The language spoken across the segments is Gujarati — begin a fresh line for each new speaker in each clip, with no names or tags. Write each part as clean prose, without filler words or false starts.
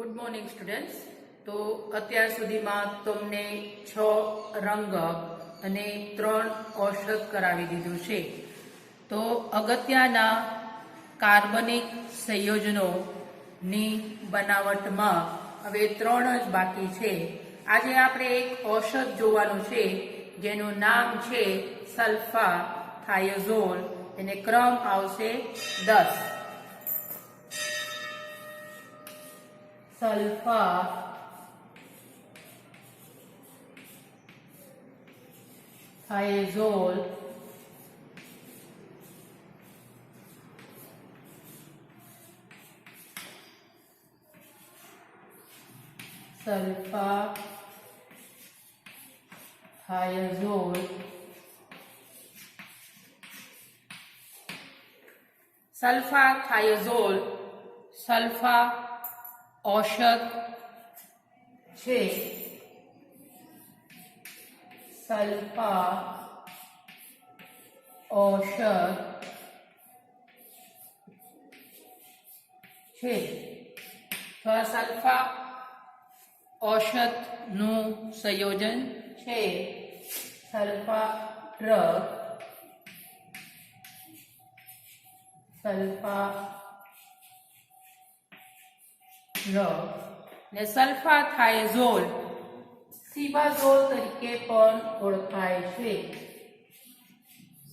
Good morning students. તો અત્યાર સુધીમાં તમને 6 રંગ અને 3 ઔષધ કરાવી દીધું છે. તો અગત્યના કાર્બનિક સંયોજનોની બનાવટમાં હવે 3 જ બાકી છે. આજે આપણે એક ઔષધ જોવાનું છે જેનું નામ છે સલ્ફા થાયોઝોલ. એને ક્રમ આવશે 10. સલ્ફા થાયોઝોલ સલ્ફા થાયોઝોલ સલ્ફા થાયોઝોલ સલ્ફા ઔષધ છે. સલ્ફા ઔષધ છે. તો આ સલ્ફા ઔષધનું સંયોજન છે. સલ્ફા ડ્રગ, સલ્ફા ને સલ્ફા થાયોઝોલ સીબાઝોલ તરીકે પણ ઓળખાય છે.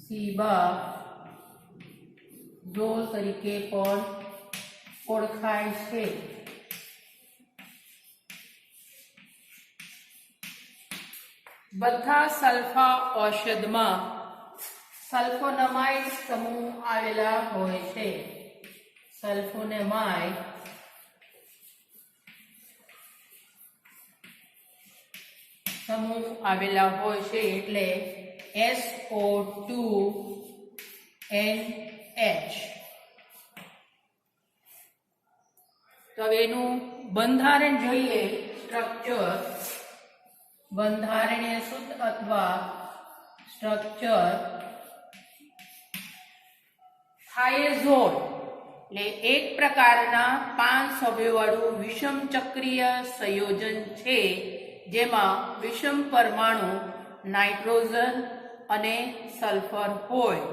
સીબાઝોલ તરીકે પણ ઓળખાય છે. બધા સલ્ફા ઔષધમાં સલ્ફોનેમાઇડ સમૂહ આવેલા હોય છે. સલ્ફોનેમાઇડ સમૂહ આવેલા હોય છે એટલે SO2NH. તો હવે એનું બંધારણ જોઈએ. સ્ટ્રક્ચર, બંધારણીય સૂત્ર અથવા સ્ટ્રક્ચર. થાયોઝોલ એટલે એક પ્રકારના 5 સભ્યોવાળું વિષમ ચક્રીય સંયોજન છે જેમાં વિષમ પરમાણુ નાઇટ્રોજન અને સલ્ફર હોય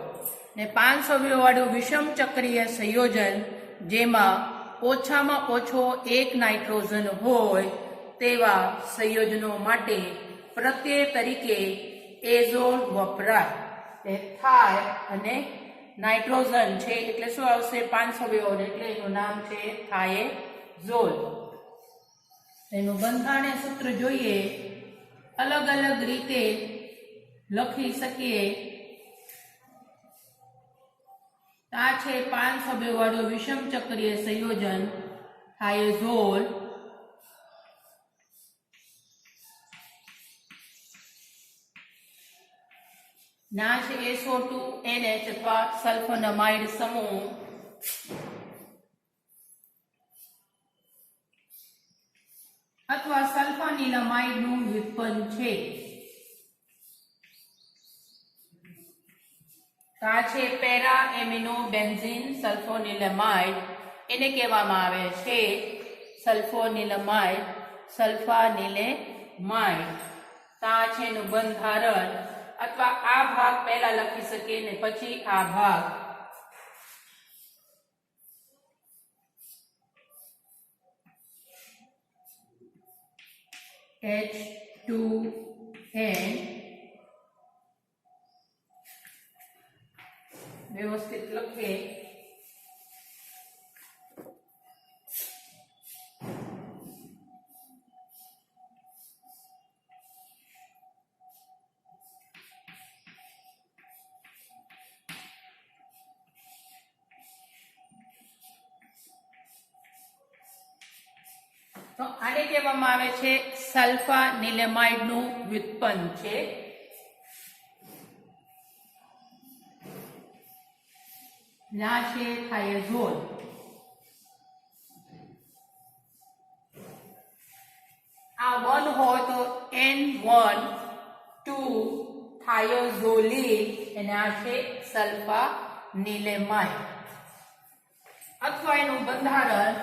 ને 5 સભ્યોવાળું વિષમ ચક્રીય સંયોજન જેમાં ઓછામાં ઓછો એક નાઇટ્રોજન હોય તેવા સંયોજનો માટે પ્રત્યય તરીકે એઝોલ વપરાય. એ થાય અને નાઇટ્રોજન છે એટલે શું આવશે? 5 સભ્યો એટલે એનું નામ છે થાયોઝોલ. એનું બંધારણીય સૂત્ર જોઈએ. અલગ અલગ રીતે લખી શકીએ. આ છે 5 સભ્યોવાળું વિષમ ચક્રીય સંયોજન થાયોઝોલ. ના છે SO2NH અથવા સલ્ફોનેમાઇડ સમૂહ. અથવા સલ્ફાનિલમાઇડ નું વ્યુત્પન્ન છે. આ છે પેરા એમિનો બેન્ઝીન સલ્ફોનિલમાઇડ. એને કહેવામાં આવે છે સલ્ફોનિલમાઇડ, સલ્ફાનિલેમાઇડ. આ છે એનું બંધારણ. અથવા આ ભાગ પહેલા લખી શકીએ ને પછી આ ભાગ. H2N વ્યવસ્થિત લખીએ. તો આને કહેવામાં આવે છે સલ્ફાનિલેમાઇડ નું વ્યુત્પન્ન છે. ના છે થાયોઝોલ. આ 1 હોય તો N1 2 થાયોઝોલી અને આ છે સલ્ફાનિલેમાઇડ. અથવા એનું બંધારણ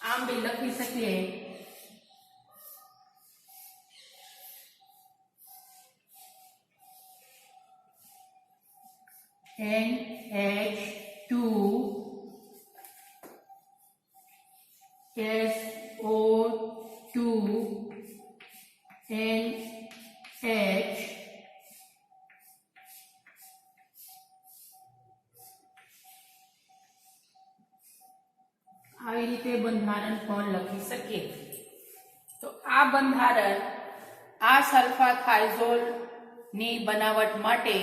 આમ બી લખી શકીએ NH2 SO2 NH આવી રીતે બંધારણ પણ લખી શકીએ. તો આ બંધારણ આ સલ્ફાથાઇઝોલ ની બનાવટ માટે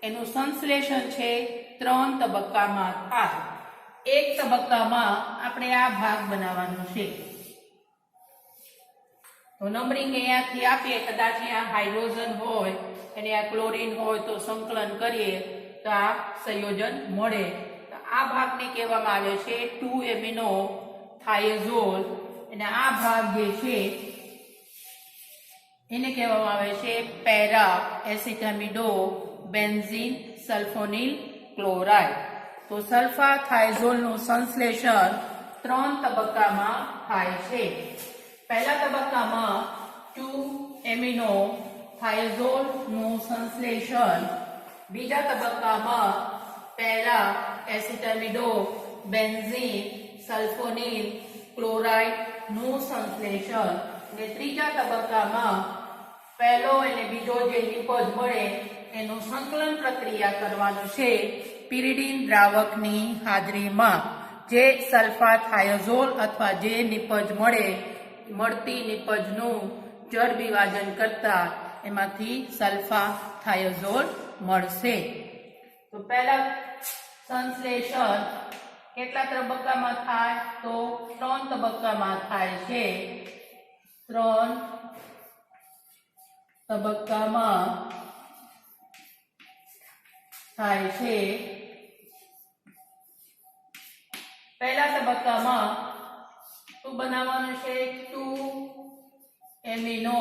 એનું સંશ્લેષણ છે 3 તબક્કામાં થાય. એક તબક્કામાં આપણે આ ભાગ બનાવવાનો છે. તો નંબરિંગ અહીંયાથી આપીએ, કદાચ અહીંયા હાઇડ્રોજન હોય અને આ ક્લોરીન હોય તો સંકલન કરીએ તો આ સંયોજન મળે. તો આ ભાગને કહેવામાં આવે છે 2 એમિનો થાઇઝોલ અને આ ભાગ જે છે એને કહેવામાં આવે છે પેરા એસિટામિડો બેન્ઝીન સલ્ફોનિલ ક્લોરાઇડ. તો સલ્ફાથાઇઝોલનું સંશ્લેષણ 3 તબક્કામાં થાય છે. પહેલા તબક્કામાં 2 એમિનો થાઇઝોલનું સંશ્લેષણ, બીજા તબક્કામાં પેરા એસિટામિડો બેન્ઝીન સલ્ફોનિલ ક્લોરાઇડનું સંશ્લેષણ અને ત્રીજા તબક્કામાં પહેલો અને બીજો જે નિપજ મળે એનું સંકલન પ્રક્રિયા કરવાનું છે પિરિડીન દ્રાવકની હાજરીમાં. જે સલ્ફાથાઇઝોલ અથવા જે નિપજ મળતી નિપજનું જળ વિભાજન કરતા એમાંથી સલ્ફાથાઇઝોલ મળશે. તો પહેલા સંશ્લેષણ કેટલા તબક્કામાં થાય? તો 3 તબક્કામાં થાય છે. 3 તબક્કામાં થાય છે. પહેલા તબક્કામાં શું બનાવવાનું છે? 2 એમિનો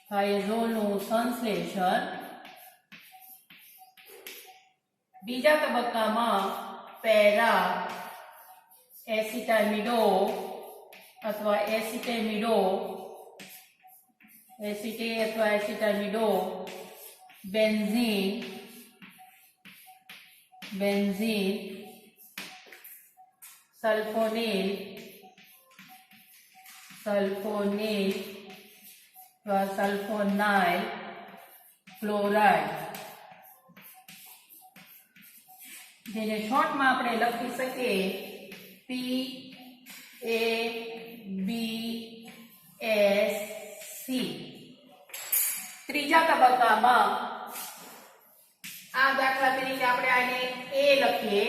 થાઇઝોલનું સંશ્લેષણ. બીજા તબક્કામાં પેરા એસિટામિડો અથવા એસિટામિડો બેન્ઝીન સલ્ફોનિલ સલ્ફોનાઇલ ક્લોરાઇડ, જેને શોર્ટમાં આપણે લખી શકીએ PABSC. ત્રીજા તબક્કામાં આ દાખલા તરીકે આપણે આને A લખીએ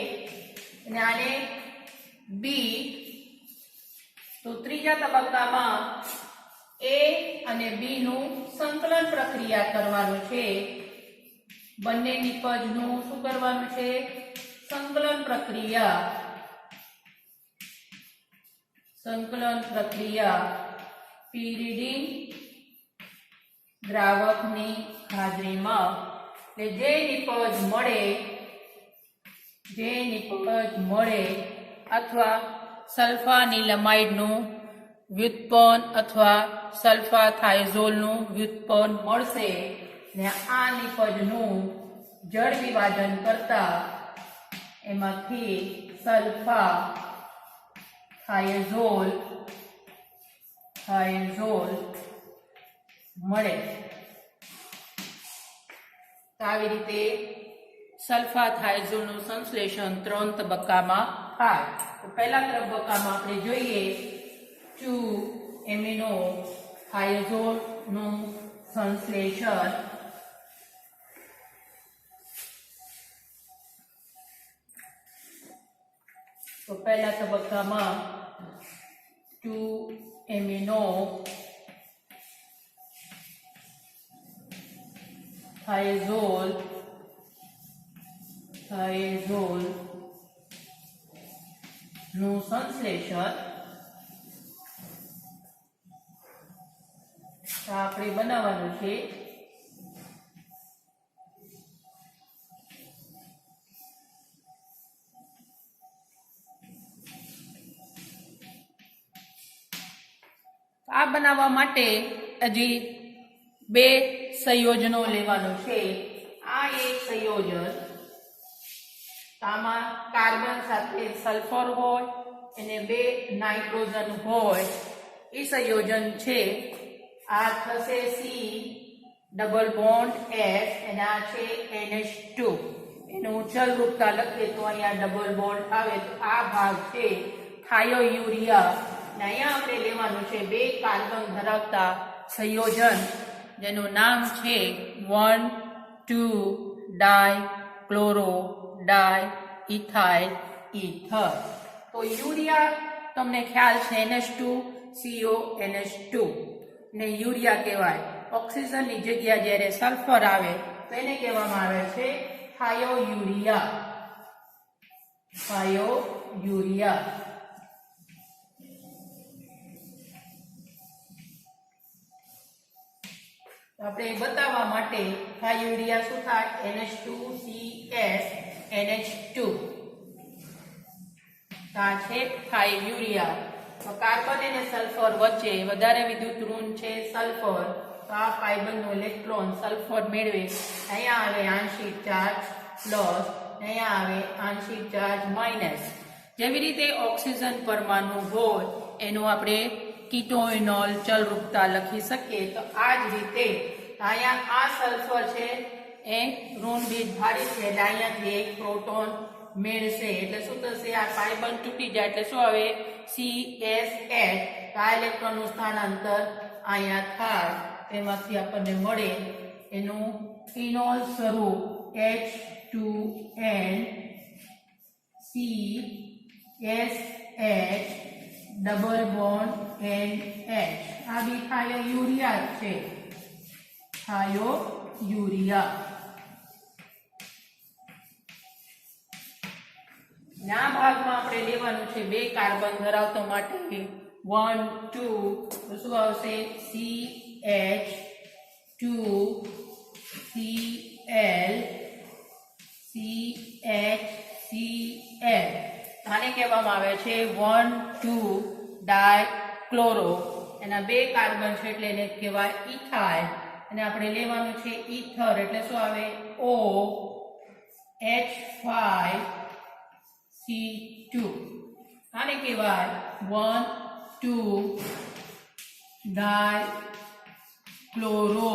અને આને B. તો ત્રીજા તબક્કામાં A અને B નું સંકલન પ્રક્રિયા કરવાનું છે. બંને નિપજનું શું કરવાનું છે? સંકલન પ્રક્રિયા પિરિડીન દ્રાવકની હાજરીમાં. એટલે જે નિપજ મળે અથવા સલ્ફાનિલમાઇડનું વ્યુત્પન્ન અથવા સલ્ફાથાઇઝોલનું વ્યુત્પન્ન મળશે ને આ નિપજનું જળ વિભાજન કરતા એમાંથી સલ્ફાથાઇઝોલ મળે. તો આવી રીતે સલ્ફાથાઇઝોલનું સંશ્લેષણ 3 તબક્કામાં થાય. તો પહેલા તબક્કામાં આપણે જોઈએ 2 એમિનો થાઇઝોલનું સંશ્લેષણ. તો પહેલા તબક્કામાં 2 એમિનો થાઇઝોલ નું સંશ્લેષણ આપણે બનાવવાનું છે. આ બનાવવા માટે હજી બે સંયોજનો લેવાનું છે. આ એક સંયોજન, આમાં કાર્બન સાથે સલ્ફર હોય અને બે નાઇટ્રોજન હોય એ સંયોજન છે. આ થશે સી ડબલ બોન્ડ એસ અને આ છે NH2. એનું ચલ રૂપતા લખીએ તો અહીંયા ડબલ બોન્ડ આવે તો આ ભાગ છે થાયોયુરિયા. અને અહીંયા આપણે લેવાનું છે બે કાર્બન ધરાવતા સંયોજન જેનું નામ છે 1,2-ડાયક્લોરો ડાયઇથાઇલ ઈથર. તો યુરિયા તમને ખ્યાલ છે NH2CONH2 ને યુરિયા કહેવાય. ઓક્સિજનની જગ્યા જ્યારે સલ્ફર આવે તો એને કહેવામાં આવે છે થાયોયુરિયા. થાયોયુરિયા. આપણે બતાવવા માટે થાયોયુરિયા શું થાય? NH2CS NH2. આ છે થાયોયુરિયા. કાર્બન અને સલ્ફર વચ્ચે વધારે વિદ્યુત ઋણ છે સલ્ફર, તો આ કાર્બનનો ઇલેક્ટ્રોન સલ્ફર મેળવે. અહીંયા આવે આંશિક ચાર્જ પ્લસ, અહીંયા આવે આંશિક ચાર્જ માઇનસ. જેવી રીતે ઓક્સિજન પરમાણુ હોય એનું આપણે કીટોઇનોલ ચલરૂપતા લખી શકીએ, તો આ જ રીતે અહીંયા આ સલ્ફર છે એ ઋણ બીજ ભારી છે એટલે અહીંયાથી એક પ્રોટોન મેળશે. એટલે શું થશે? આ કાર્બન તૂટી જાય એટલે શું આવે? CSH. આ ઇલેક્ટ્રોનનું સ્થાનાંતર અહીંયા થાય, તેમાંથી આપણને મળે એનું ફિનોલ સ્વરૂપ H2N CSH double bond NH. આ બી થાયોયુરિયા છે. થાયોયુરિયા. આ ભાગમાં આપણે લેવાનું છે બે કાર્બન ધરાવતો માટે 1 2 તો શું આવશે? CH2Cl CHCl. આને કહેવામાં આવે છે 1,2-ડાયક્લોરો. એના બે કાર્બન છે એટલે એને કહેવાય ઇથાઇલ. અને આપણે લેવાનું છે ઈથર એટલે શું આવે? OH5C2. આને કહેવાય 1,2-ડાયક્લોરો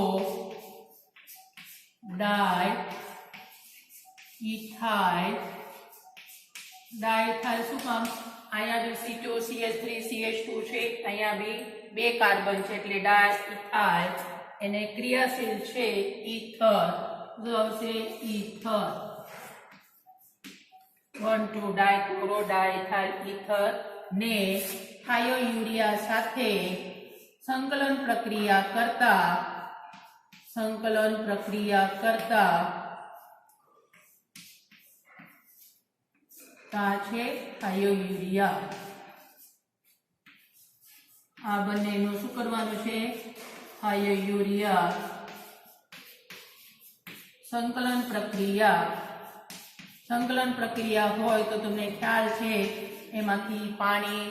ડાયઇથાઇલ. ડાયઇથાઇલ શું કામ? અહીંયા બી C2CH3 CH2 છે, અહીંયા બી બે કાર્બન છે એટલે ડાયઇથાઇલ. એને ક્રિયાશીલ છે ઈથર. શું આવશે? ઈથર. 1,2-ડાયક્લોરો ડાયઇથાઇલ ઈથર ને થાયોયુરિયા સાથે સંકલન પ્રક્રિયા કરતા આ છે થાયોયુરિયા. આ બંનેનું શું કરવાનું છે? થાયોયુરિયા સંકલન પ્રક્રિયા હોય તો તમને ખ્યાલ છે એમાંથી પાણી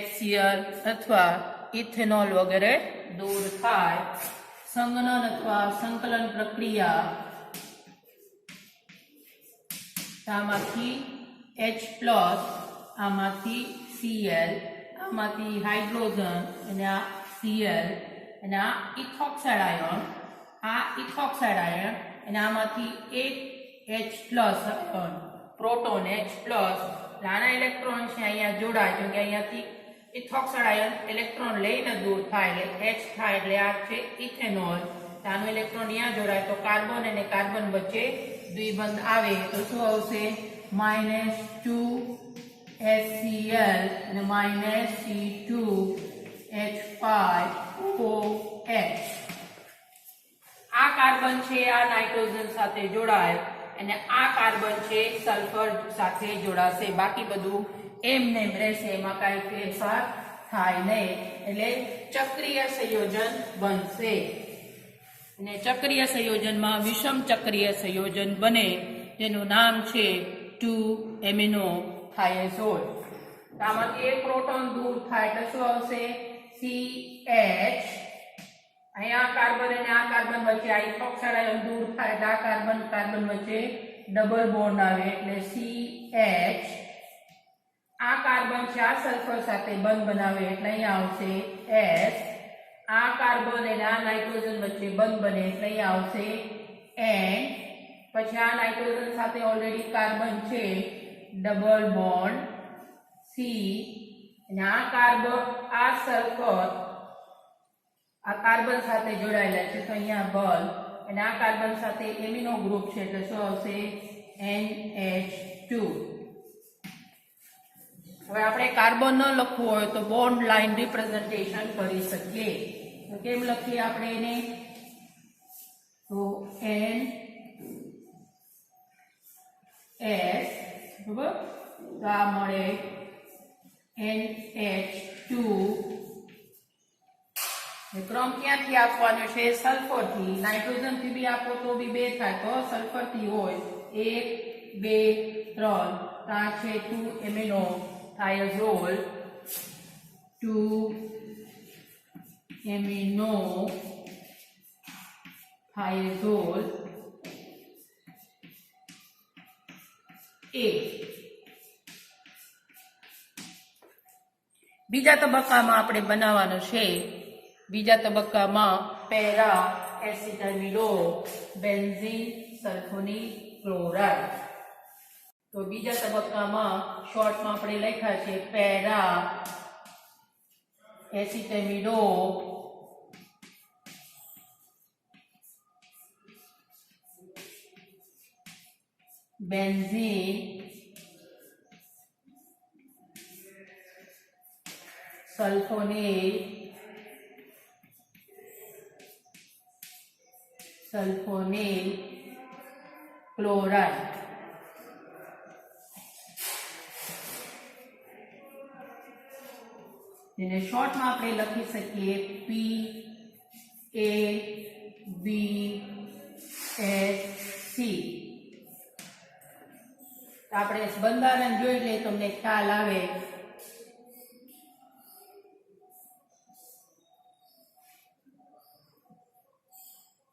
HCl અથવા ઇથેનોલ વગેરે દૂર થાય. સંગનન અથવા સંકલન પ્રક્રિયા આમાંથી H+, આમાંથી Cl, આમાંથી હાઇડ્રોજન અને આ Cl અને આ ઇથોક્સાઇડ આયન, અને આમાંથી એક H+ આયન પ્રોટોન H+. આના ઇલેક્ટ્રોન છે અહીંયા જોડાય કેમ કે અહીંયાથી ઇથોક્સાઇડ આયન ઇલેક્ટ્રોન લઈને દૂર થાય એટલે H થાય એટલે આ છે ઇથેનોલ. આનો ઇલેક્ટ્રોન અહીંયા જોડાય તો કાર્બન અને કાર્બન વચ્ચે દ્વિબંધ આવે તો શું આવશે? -2HCl અને -C2H5OH. આ કાર્બન છે આ નાઇટ્રોજન સાથે જોડાય અને આ કાર્બન છે સલ્ફર સાથે જોડાશે. બાકી બધું એમને એમ રહેશે, એમાં કાંઈ ફેરફાર થાય નહીં. એટલે ચક્રીય સંયોજન બનશે. અને ચક્રીય સંયોજનમાં વિષમ ચક્રીય સંયોજન બને જેનું નામ છે 2-એમિનો થાયોઝોલ. આમાંથી એક પ્રોટોન દૂર થાય એટલે શું આવશે? CH અહીંયા કાર્બન અને આ કાર્બન વચ્ચે આ ઇથોક્સાઇડ આયન દૂર થાય એટલે આ કાર્બન કાર્બન વચ્ચે ડબલ બોન્ડ આવે એટલે CH આ કાર્બન છે આ સલ્ફર સાથે બંધ બનાવે એટલે અહીંયા આવશે S આ કાર્બન અને આ નાઇટ્રોજન વચ્ચે બંધ બને એટલે અહીંયા આવશે N પછી આ નાઇટ્રોજન સાથે ઓલરેડી કાર્બન છે ડબલ બોન્ડ C અને આ કાર્બન આ સલ્ફર આ કાર્બન સાથે જોડાયેલા છે તો અહીંયા બલ અને આ કાર્બન સાથે એમિનો ગ્રુપ છે એટલે શું આવશે NH2 હવે આપણે કાર્બન ન લખવું હોય તો બોન્ડ લાઇન રિપ્રેઝન્ટેશન કરી શકીએ તો કેમ લખીએ આપણે એને તો N S બરાબર તો આ મળે NH2 ક્રમ ક્યાંથી આપવાનો છે સલ્ફર થી નાઇટ્રોજન થી બી આપો તો બી 2 થાય તો સલ્ફર થી હોય 1 2 3 આ છે 2 એમિનો થાયોઝોલ 2 એમિનો થાયોઝોલ A બીજા તબક્કામાં આપણે બનાવવાનું છે બીજા તબક્કામાં પેરા એસિટામિડો બેન્ઝીન સલ્ફોનિક ક્લોરાઇડ તો બીજા તબક્કામાં શોર્ટમાં આપણે લખ્યા છે પેરા એસિટામિડો બેન્ઝીન सल्फोनेट क्लोराइड જેને શોર્ટમાં આપણે લખી શકીએ PABSC આપણે બંધારણ જોઈ લઈએ તમને ખ્યાલ આવે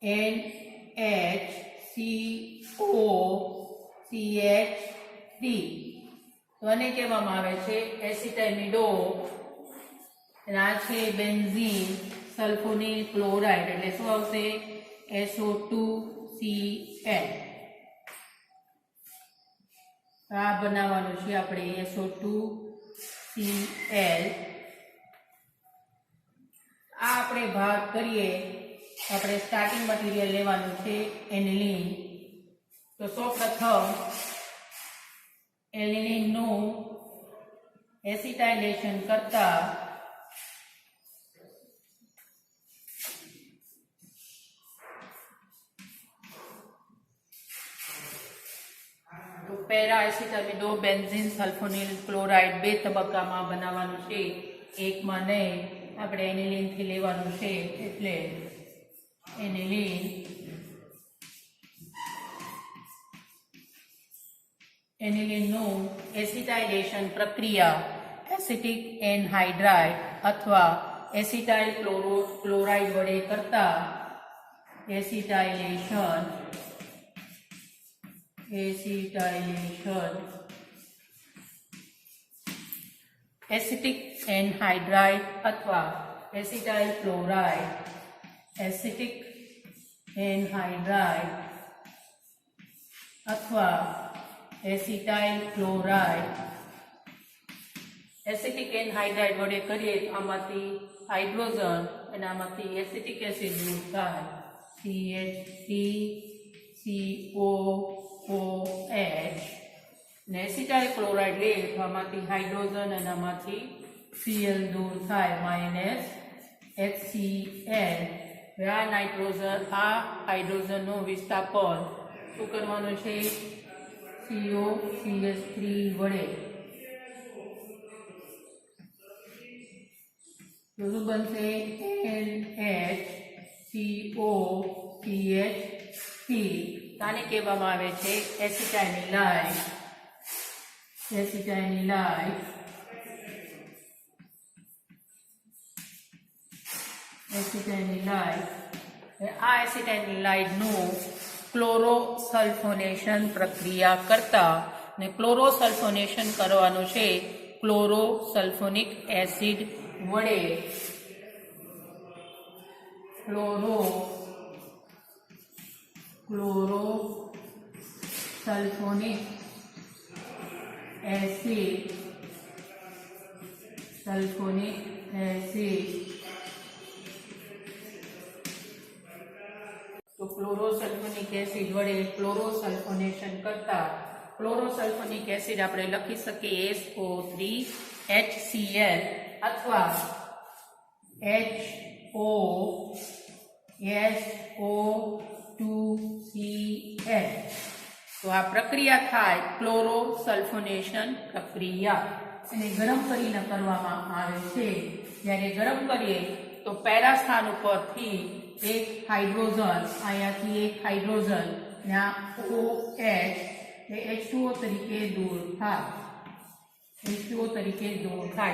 NHCOCH3 તો આને કહેવામાં આવે છે એસિટામિડો અને આ છે બેન્ઝીન સલ્ફોનિલ ક્લોરાઇડ એટલે શું આવશે SO2Cl આ બનાવવાનું છે આપણે SO2Cl આ આપણે ભાગ કરીએ આપણે સ્ટાર્ટિંગ મટીરીયલ લેવાનું છે એનિલીન તો સૌપ્રથમ એનિલીન નું એસિટાઇલેશન કરતા તો પેરા એસિટામિડો બેન્ઝીન સલ્ફોનિલ ક્લોરાઇડ બે તબક્કામાં બનાવવાનું છે એકમાં નહીં આપણે એનિલીન થી લેવાનું છે એટલે એનિલીન નું એસિટાઇલેશન પ્રક્રિયા એસિટિક એનહાઇડ્રાઇડ અથવા એસિટાઇલ ક્લોરાઇડ વડે કરતા એસિટાઇલેશન એસિટિક એનહાઇડ્રાઇડ અથવા એસિટાઇલ ક્લોરાઇડ એસિટિક એનહાઇડ્રાઇડ અથવા એસિટાઇલ ક્લોરાઇડ એસિટિક એનહાઇડ્રાઇડ વડે કરીએ તો આમાંથી હાઇડ્રોજન અને આમાંથી એસિટિક એસિડ દૂર થાય CH3COOH ને એસિટાઇલ ક્લોરાઇડ લઈએ તો આમાંથી હાઇડ્રોજન અને આમાંથી Cl દૂર થાય -HCl આ નાઇટ્રોજન આ હાઇડ્રોજન નું વિસ્થાપન શું કરવાનું છે COCH3 વડે તો શું બનશે NHCOCH3 આને કહેવામાં આવે છે એસિટાઇનિલાઇડ એસિટાઇનલાઇડ. આ એસિટાઇનલાઇડનું ક્લોરોસલ્ફોનેશન પ્રક્રિયા કરતા ને ક્લોરોસલ્ફોનેશન કરવાનું છે ક્લોરોસલ્ફોનિક એસિડ વડે. ક્લોરોસલ્ફોનિક એસિડ તો ક્લોરોસલ્ફોનિક એસિડ વડે ક્લોરોસલ્ફોનેશન કરતા ક્લોરોસલ્ફોનિક એસિડ આપણે લખી શકીએ SO3HCl અથવા HOSO2Cl. તો આ પ્રક્રિયા થાય ક્લોરોસલ્ફોનેશન પ્રક્રિયા. એને ગરમ કરીને કરવામાં આવે છે. જ્યારે ગરમ કરીએ તો પેરા સ્થાન ઉપરથી એક હાઇડ્રોજન, અહીંયાથી એક હાઇડ્રોજન ને આ OH એ H2O તરીકે દૂર થાય.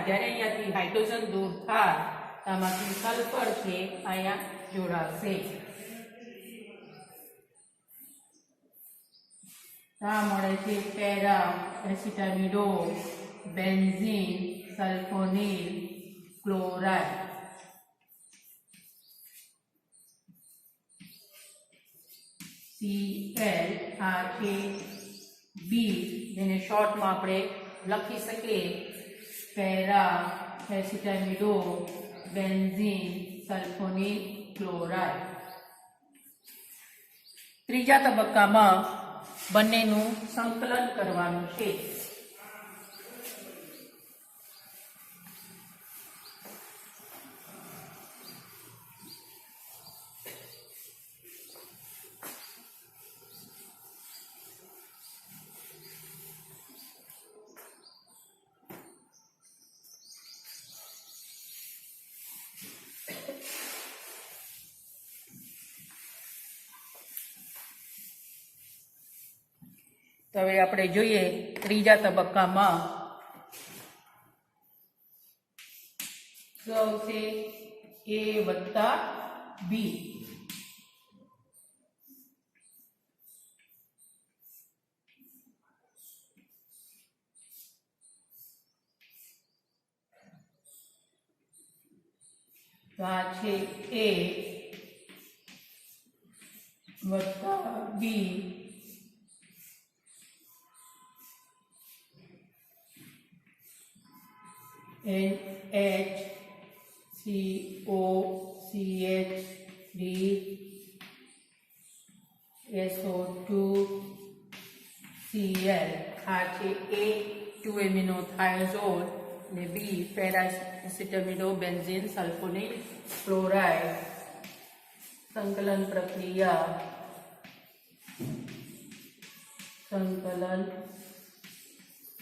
જ્યારે અહીંયાથી હાઇડ્રોજન દૂર થાય આમાંથી સલ્ફર છે અહીંયા જોડાશે. આ મળે છે પેરા એસિટામિડો બેન્ઝીન સલ્ફોનિલ ક્લોરાઇડ. Cl આ છે બી, જેને શોર્ટમાં આપણે લખી શકીએ પેરા એસિટામિડો બેન્ઝીન સલ્ફોનિલ ક્લોરાઇડ. ત્રીજા તબક્કામાં બંનેનું સંકલન કરવાનું છે. તો હવે આપણે જોઈએ ત્રીજા તબક્કામાં શું આવશે A વત્તા B. તો આ છે A વત્તા B NHCOCH3 SO2Cl. આ છે A 2 એમિનો થાયોઝોલ ને B પેરાસિટામિડો બેન્ઝીન સલ્ફોનિલ ક્લોરાઇડ. સંકલન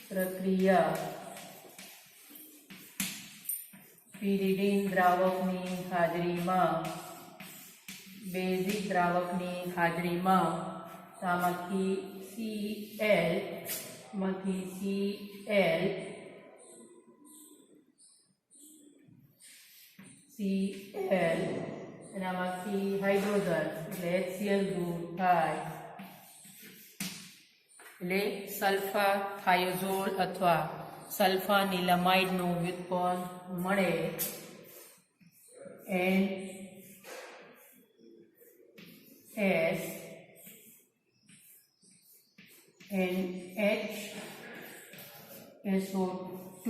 પ્રક્રિયા પીરિડીન દ્રાવકની હાજરીમાં, બેઝિક દ્રાવકની હાજરીમાં આમાંથી Cl એનામાંથી હાઇડ્રોજન એટલે HCl દૂર થાય એટલે સલ્ફા થાયોઝોલ અથવા સલ્ફાનિલામાઇડનું વ્યુત્પન્ન મળે. SO2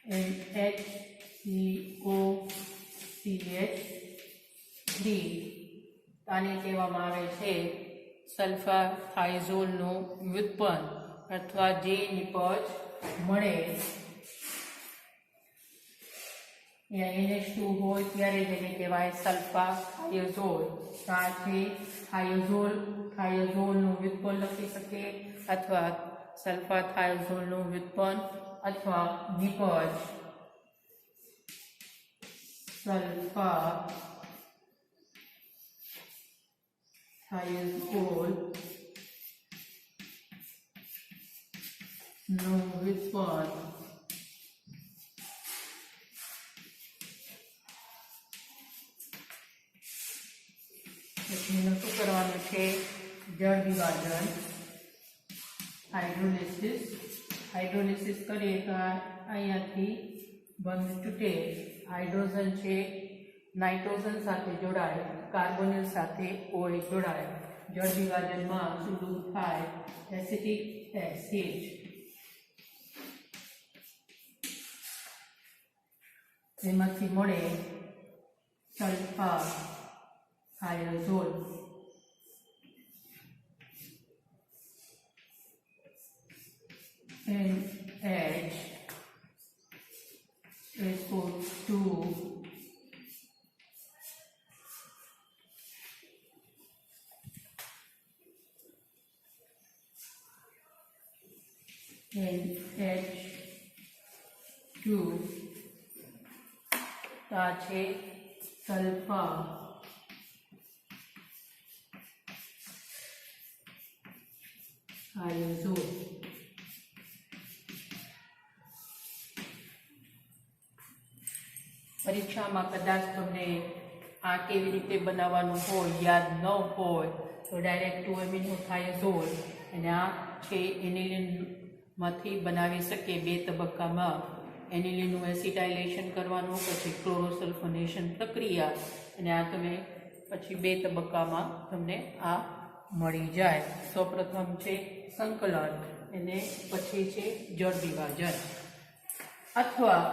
NHCOCH3. આને કહેવામાં આવે છે સલ્ફા થાયોઝોલનું વ્યુત્પન્ન અથવા જે નિપજ મળે. NH2 હોય ત્યારે જેને કહેવાય સલ્ફા થાયોઝોલ. આ છે થાયોઝોલનું વ્યુત્પન્ન લખી શકીએ અથવા સલ્ફા થાયોઝોલનું વ્યુત્પન્ન અથવા નિપજ સલ્ફા થાયોઝોલ નો વિસ્પર પછી એનું શું કરવાનું છે? જળ વિભાજન, હાઇડ્રોલિસિસ કરીએ તો અહીંયાથી બંધ તૂટે, હાઇડ્રોજન છે નાઇટ્રોજન સાથે જોડાય, કાર્બોનિલ સાથે OH જોડાય, જળ વિભાજનમાં શું થાય? એસિટિક એસિડ, એમાંથી મળે સલ્ફર થાયોઝોલ, NH2 આ છે સલ્ફર થાયોઝોલ. પરીક્ષામાં કદાચ તમને આ કેવી રીતે બનાવવાનું હોય યાદ ન હોય તો ડાયરેક્ટ 2 એમિનો થાયોઝોલ અને આ છે એનિલિનમાંથી બનાવી શકીએ. 2 તબક્કામાં એનિલિનનું એસિટાઇલેશન કરવાનું, પછી ક્લોરોસલ્ફોનેશન પ્રક્રિયા, અને આ તમે પછી 2 તબક્કામાં તમને આ મળી જાય. સૌપ્રથમ છે સંકલન અને પછી છે જળ વિભાજન. અથવા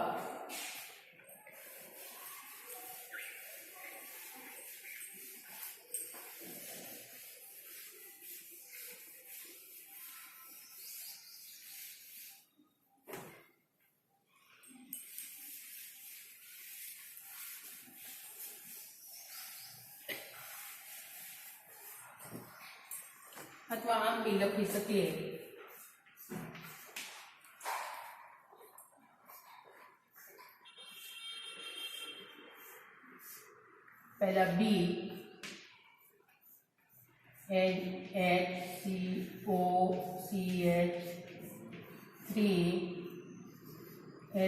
આમ બી લખી શકીએ. પહેલા B NHCOCH3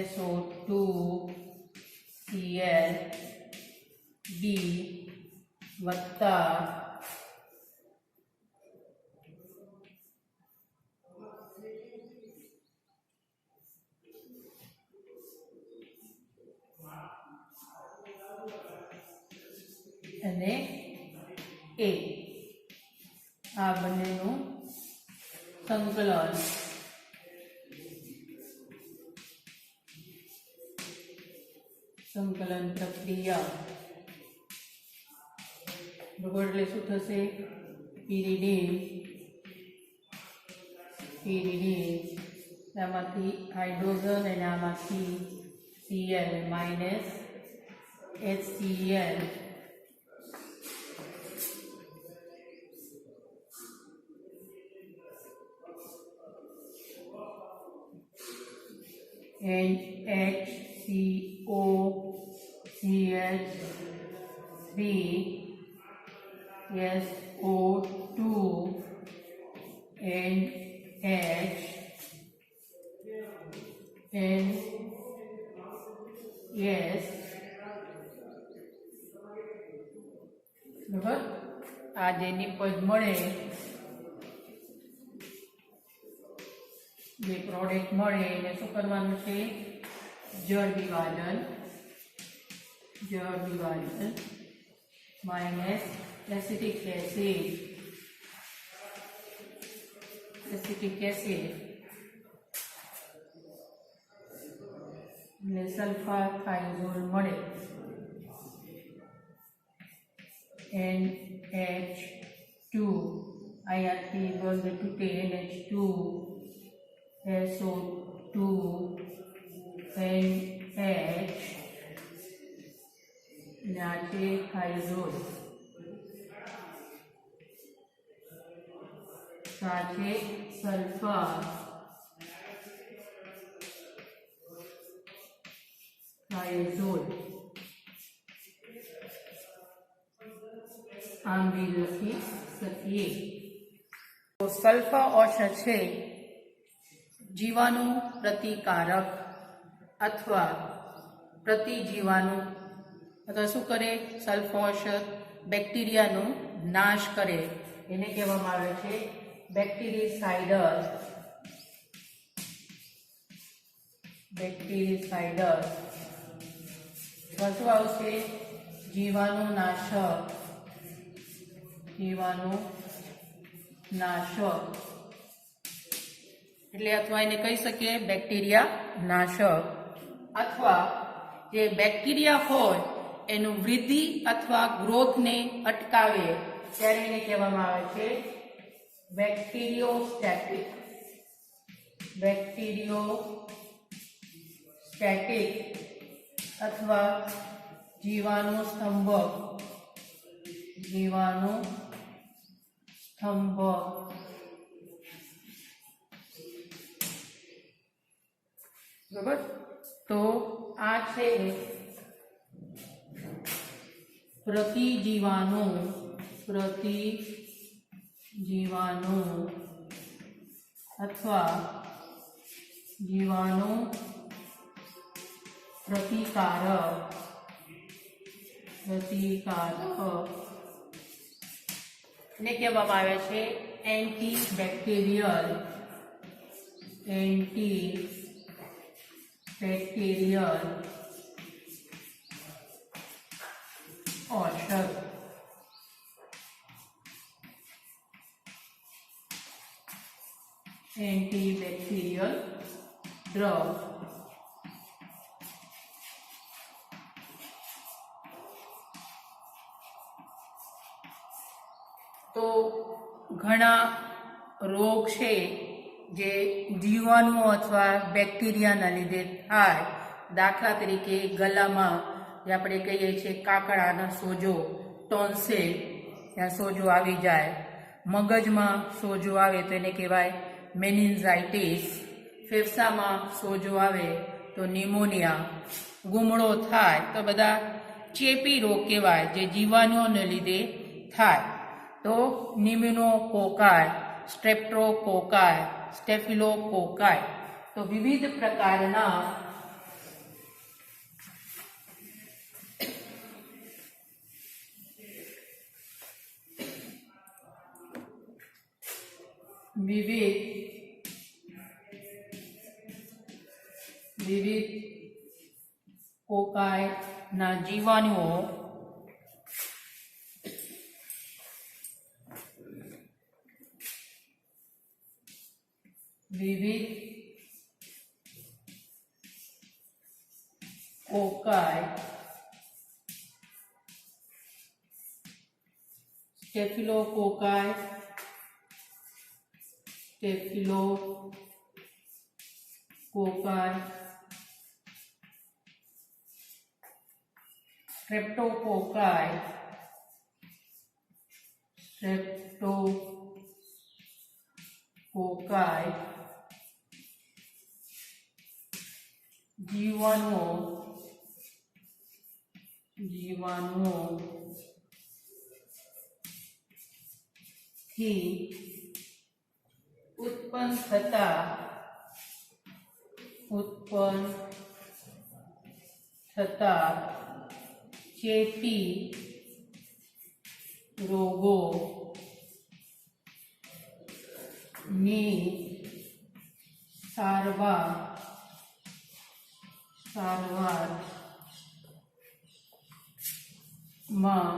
SO2Cl B વત્તા અને A, આ બંનેનું સંકલન પ્રક્રિયા. બરોબર, એટલે શું થશે? પીરીડીન આમાંથી હાઇડ્રોજન અને આમાંથી Cl minus HCl NHCOCH3 SO2 NH NS. બરાબર, આ જે નિપજ મળે, જે પ્રોડક્ટ મળે એને શું કરવાનું છે? જળ વિભાજન માઇનસ એસિટિક એસિડ એટલે સલ્ફર થાયોઝોલ મળે. NH2 અહીંયાથી બંધ તૂટે, NH2 SO2 NH અને આ છે થાયોઝોલ, સાથે સલ્ફર થાયોઝોલ. આમ બી લખી શકીએ. તો સલ્ફર ઔષધ છે જીવાણુ પ્રતિકારક અથવા પ્રતિજીવાણુ અથવા શું કરે? સલ્ફોષક બેક્ટેરિયાનો નાશ કરે, એને કહેવામાં આવે છે બેક્ટેરિસાઇડર. બેક્ટેરિસાઇડર શું આવશે? જીવાણુનાશક. જીવાણુનાશક એટલે અથવા એને કહી શકીએ બેક્ટેરિયા નાશક. અથવા જે બેક્ટેરિયા હોય એનું વૃદ્ધિ અથવા ગ્રોથને અટકાવે ત્યારે એને કહેવામાં આવે છે બેક્ટેરિયોસ્ટેટિક. બેક્ટેરિયોસ્ટેટિક અથવા જીવાણુસ્તંભક. જીવાણુસ્તંભક. બરાબર. તો આ છે પ્રતિજીવાણુ. અથવા જીવાણુ પ્રતિકારક. એને કહેવામાં આવે છે એન્ટીબેક્ટેરિયલ. ઔષધ. Antibacterial drug. તો ઘણા રોગ છે જે જીવાણુ અથવા બેક્ટેરિયાના લીધે થાય. દાખલા તરીકે ગળામાં જે આપણે કહીએ છીએ કાકડાનો સોજો, ટોન્સિલ, ત્યાં સોજો આવી જાય. મગજમાં સોજો આવે તો એને કહેવાય મેનિન્જાઇટિસ. ફેફસામાં સોજો આવે તો નિમોનિયા. ગુમડો થાય તો બધા ચેપી રોગ કહેવાય જે જીવાણુઓને લીધે થાય. તો નિમ્યુનોકોકાઈ, સ્ટ્રેપ્ટોકોકાઈ, સ્ટેફિલોકોકાઈ. તો વિવિધ પ્રકારના વિવિધ કોકાઈના જીવાણુઓ સ્ટેફિલોકોકાઈ, સ્ટ્રેપ્ટોકોકાઈ, જીવાણુઓ થી ઉત્પન્ન થતા ચેપી રોગો ની સારવાર માં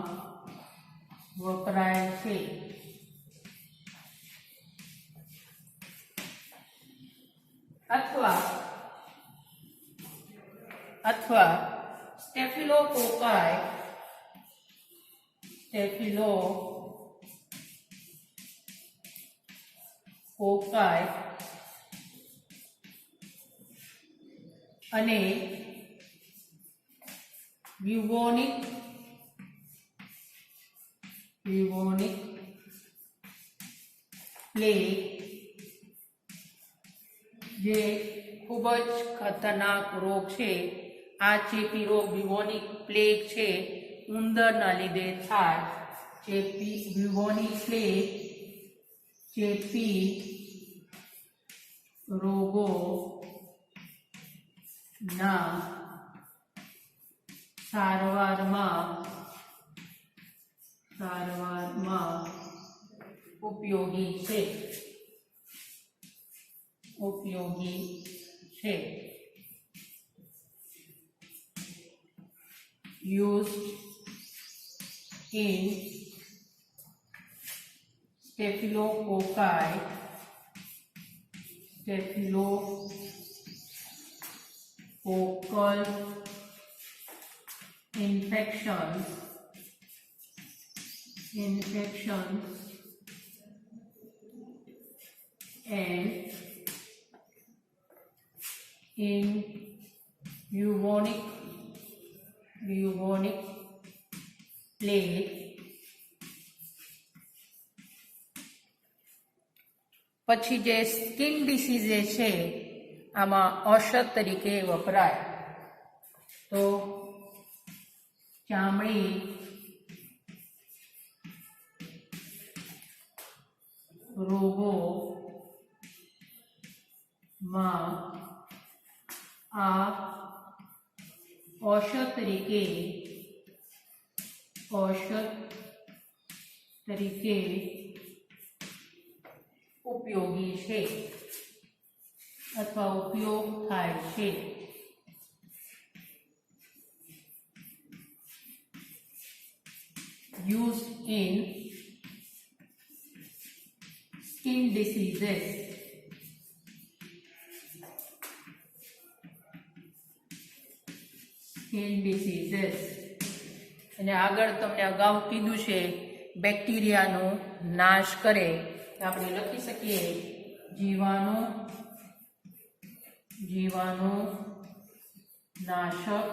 વપરાય છે. અથવા સ્ટેફિલોકોકાઈ અને બ્યુબોનિક પ્લેગ જે ખૂબ જ ખતરનાક રોગ છે. આ ચેપી રોગ બ્યુબોનિક પ્લેગ છે ઉંદરના લીધે થાય. બ્યુબોનિક પ્લેગ ચેપી રોગોના સારવારમાં ઉપયોગી છે used in staphylococcal infections and in bubonic plague પછી જે સ્કિન ડિસીઝ છે આમાં ઔષધ તરીકે વપરાય તો ચામડી રોગોમાં આ ઔષધ તરીકે ઉપયોગી છે અથવા ઉપયોગ થાય છે used in skin diseases અને આગળ તમને અગાઉ કીધું છે બેક્ટેરિયાનો નાશ કરે આપણે લખી શકીએ જીવાણુ નાશક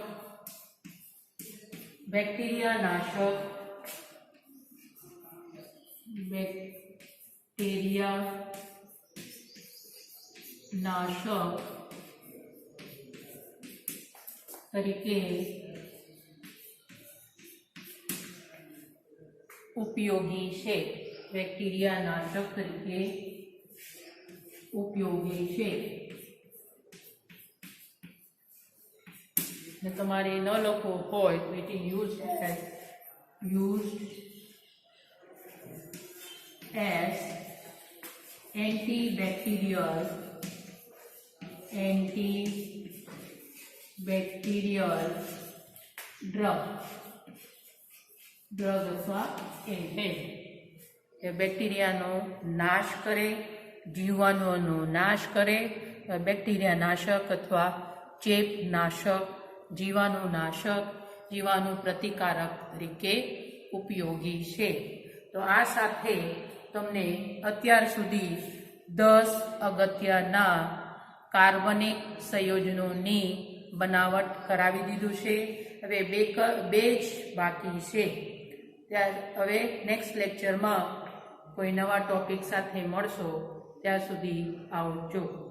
બેક્ટેરિયા નાશક તરીકે ઉપયોગી છે બેક્ટેરિયા નાશક તરીકે ઉપયોગી છે ને તમારે ન લખવું હોય તો it is used as antibacterial drug અથવા એન્ટેન્ટ એ બેક્ટેરિયાનો નાશ કરે જીવાણુઓનો નાશ કરે બેક્ટેરિયા નાશક અથવા ચેપનાશક જીવાણુનાશક જીવાણુ પ્રતિકારક તરીકે ઉપયોગી છે તો આ સાથે તમને અત્યાર સુધી 10 અગત્યના કાર્બનિક સંયોજનોની બનાવટ કરાવી દીધું છે હવે બે જ બાકી છે હવે નેક્સ્ટ લેક્ચરમાં કોઈ નવા ટોપિક સાથે મળશો ત્યાં સુધી આવજો.